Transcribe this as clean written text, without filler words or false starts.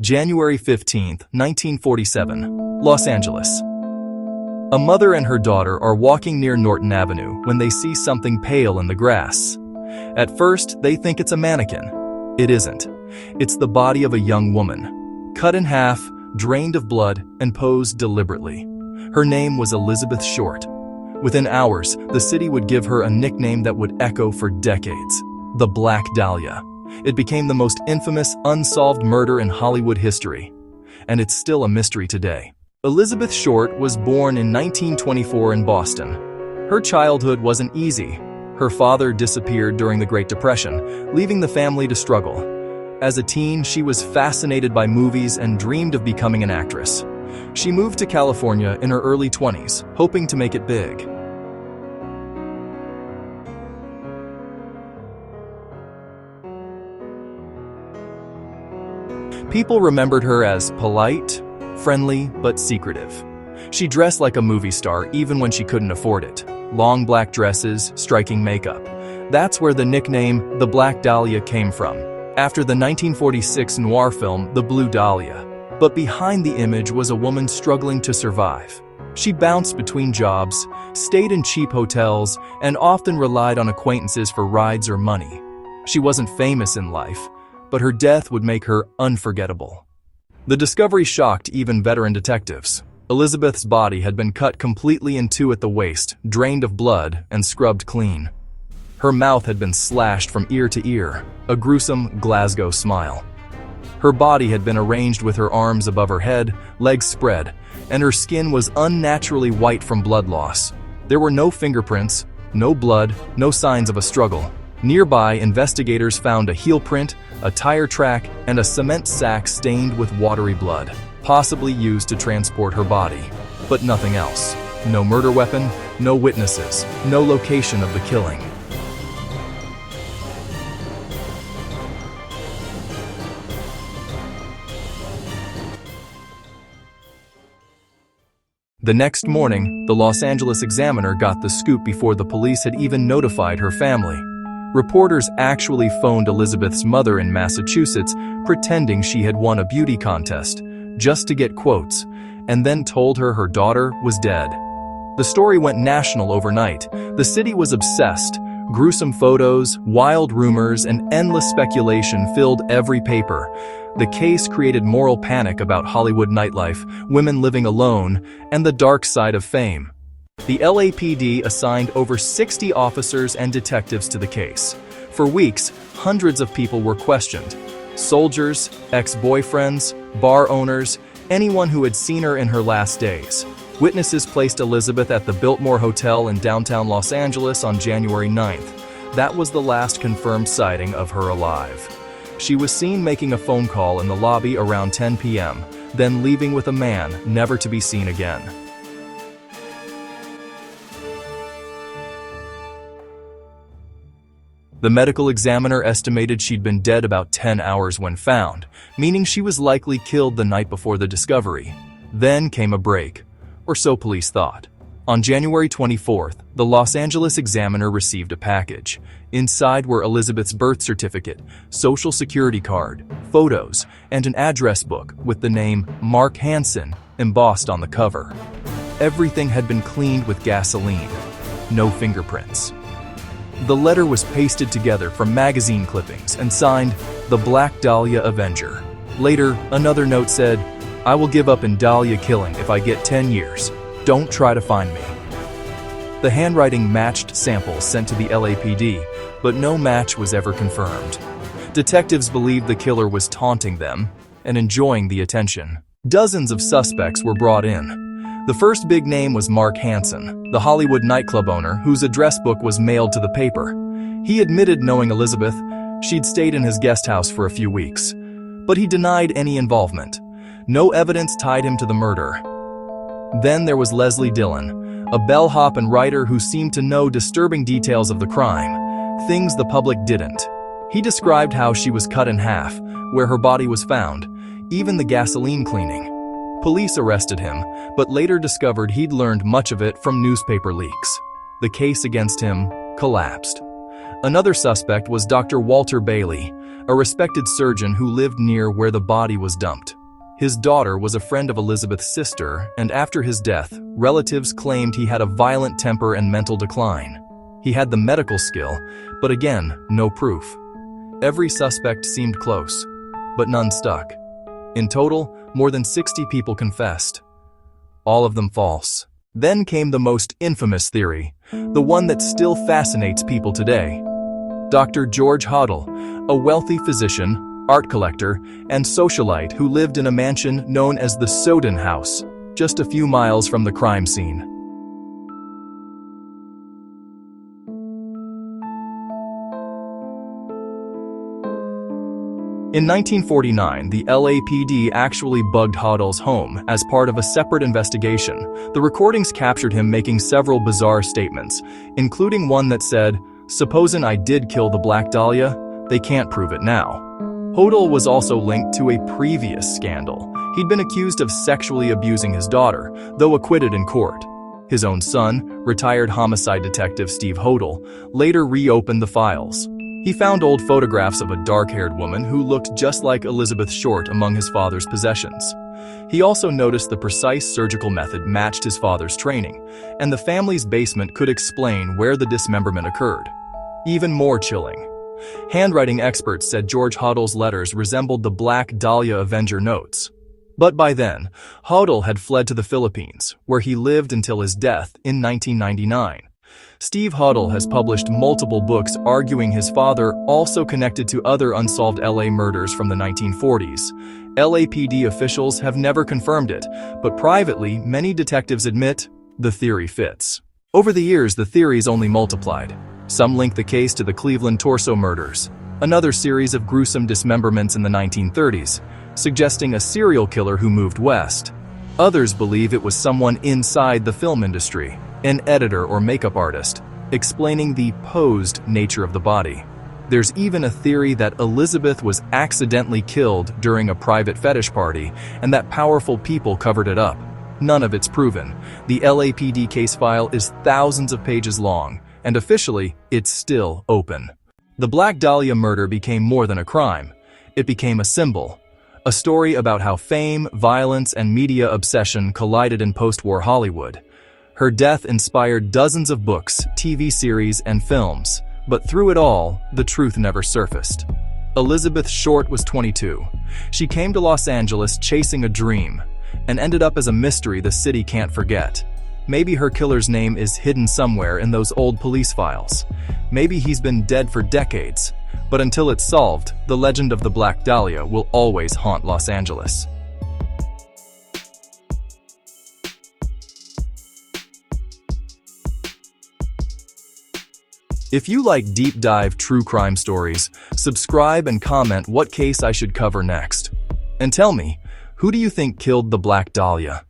January 15, 1947, Los Angeles. A mother and her daughter are walking near Norton Avenue when they see something pale in the grass. At first, they think it's a mannequin. It isn't. It's the body of a young woman, cut in half, drained of blood, and posed deliberately. Her name was Elizabeth Short. Within hours, the city would give her a nickname that would echo for decades: the Black Dahlia. It became the most infamous, unsolved murder in Hollywood history. And it's still a mystery today. Elizabeth Short was born in 1924 in Boston. Her childhood wasn't easy. Her father disappeared during the Great Depression, leaving the family to struggle. As a teen, she was fascinated by movies and dreamed of becoming an actress. She moved to California in her early 20s, hoping to make it big. People remembered her as polite, friendly, but secretive. She dressed like a movie star even when she couldn't afford it. Long black dresses, striking makeup. That's where the nickname, the Black Dahlia, came from, after the 1946 noir film, The Blue Dahlia. But behind the image was a woman struggling to survive. She bounced between jobs, stayed in cheap hotels, and often relied on acquaintances for rides or money. She wasn't famous in life, but her death would make her unforgettable. The discovery shocked even veteran detectives. Elizabeth's body had been cut completely in two at the waist, drained of blood, and scrubbed clean. Her mouth had been slashed from ear to ear, a gruesome Glasgow smile. Her body had been arranged with her arms above her head, legs spread, and her skin was unnaturally white from blood loss. There were no fingerprints, no blood, no signs of a struggle. Nearby, investigators found a heel print, a tire track, and a cement sack stained with watery blood, possibly used to transport her body. But nothing else. No murder weapon, no witnesses, no location of the killing. The next morning, the Los Angeles Examiner got the scoop before the police had even notified her family. Reporters actually phoned Elizabeth's mother in Massachusetts, pretending she had won a beauty contest, just to get quotes, and then told her her daughter was dead. The story went national overnight. The city was obsessed. Gruesome photos, wild rumors, and endless speculation filled every paper. The case created moral panic about Hollywood nightlife, women living alone, and the dark side of fame. The LAPD assigned over 60 officers and detectives to the case. For weeks, hundreds of people were questioned. Soldiers, ex-boyfriends, bar owners, anyone who had seen her in her last days. Witnesses placed Elizabeth at the Biltmore Hotel in downtown Los Angeles on January 9th. That was the last confirmed sighting of her alive. She was seen making a phone call in the lobby around 10 p.m., then leaving with a man never to be seen again. The medical examiner estimated she'd been dead about 10 hours when found, meaning she was likely killed the night before the discovery. Then came a break, or so police thought. On January 24th, the Los Angeles Examiner received a package. Inside were Elizabeth's birth certificate, social security card, photos, and an address book with the name Mark Hansen embossed on the cover. Everything had been cleaned with gasoline. No fingerprints. The letter was pasted together from magazine clippings and signed, "The Black Dahlia Avenger." Later, another note said, "I will give up in Dahlia killing if I get 10 years. Don't try to find me." The handwriting matched samples sent to the LAPD, but no match was ever confirmed. Detectives believed the killer was taunting them and enjoying the attention. Dozens of suspects were brought in. The first big name was Mark Hansen, the Hollywood nightclub owner whose address book was mailed to the paper. He admitted knowing Elizabeth. She'd stayed in his guest house for a few weeks. But he denied any involvement. No evidence tied him to the murder. Then there was Leslie Dillon, a bellhop and writer who seemed to know disturbing details of the crime, things the public didn't. He described how she was cut in half, where her body was found, even the gasoline cleaning. Police arrested him, but later discovered he'd learned much of it from newspaper leaks. The case against him collapsed. Another suspect was Dr. Walter Bailey, a respected surgeon who lived near where the body was dumped. His daughter was a friend of Elizabeth's sister, and after his death, relatives claimed he had a violent temper and mental decline. He had the medical skill, but again, no proof. Every suspect seemed close, but none stuck. In total, more than 60 people confessed. All of them false. Then came the most infamous theory, the one that still fascinates people today. Dr. George Hodel, a wealthy physician, art collector, and socialite who lived in a mansion known as the Soden House, just a few miles from the crime scene. In 1949, the LAPD actually bugged Hodel's home as part of a separate investigation. The recordings captured him making several bizarre statements, including one that said, "Supposin' I did kill the Black Dahlia, they can't prove it now." Hodel was also linked to a previous scandal. He'd been accused of sexually abusing his daughter, though acquitted in court. His own son, retired homicide detective Steve Hodel, later reopened the files. He found old photographs of a dark-haired woman who looked just like Elizabeth Short among his father's possessions. He also noticed the precise surgical method matched his father's training, and the family's basement could explain where the dismemberment occurred. Even more chilling. Handwriting experts said George Hodel's letters resembled the Black Dahlia Avenger notes. But by then, Hodel had fled to the Philippines, where he lived until his death in 1999. Steve Hodel has published multiple books arguing his father also connected to other unsolved LA murders from the 1940s. LAPD officials have never confirmed it, but privately, many detectives admit the theory fits. Over the years, the theories only multiplied. Some link the case to the Cleveland torso murders, another series of gruesome dismemberments in the 1930s, suggesting a serial killer who moved west. Others believe it was someone inside the film industry, an editor or makeup artist, explaining the posed nature of the body. There's even a theory that Elizabeth was accidentally killed during a private fetish party and that powerful people covered it up. None of it's proven. The LAPD case file is thousands of pages long, and officially, it's still open. The Black Dahlia murder became more than a crime. It became a symbol. A story about how fame, violence, and media obsession collided in post-war Hollywood. Her death inspired dozens of books, TV series, and films. But through it all, the truth never surfaced. Elizabeth Short was 22. She came to Los Angeles chasing a dream, and ended up as a mystery the city can't forget. Maybe her killer's name is hidden somewhere in those old police files. Maybe he's been dead for decades. But until it's solved, the legend of the Black Dahlia will always haunt Los Angeles. If you like deep dive true crime stories, subscribe and comment what case I should cover next. And tell me, who do you think killed the Black Dahlia?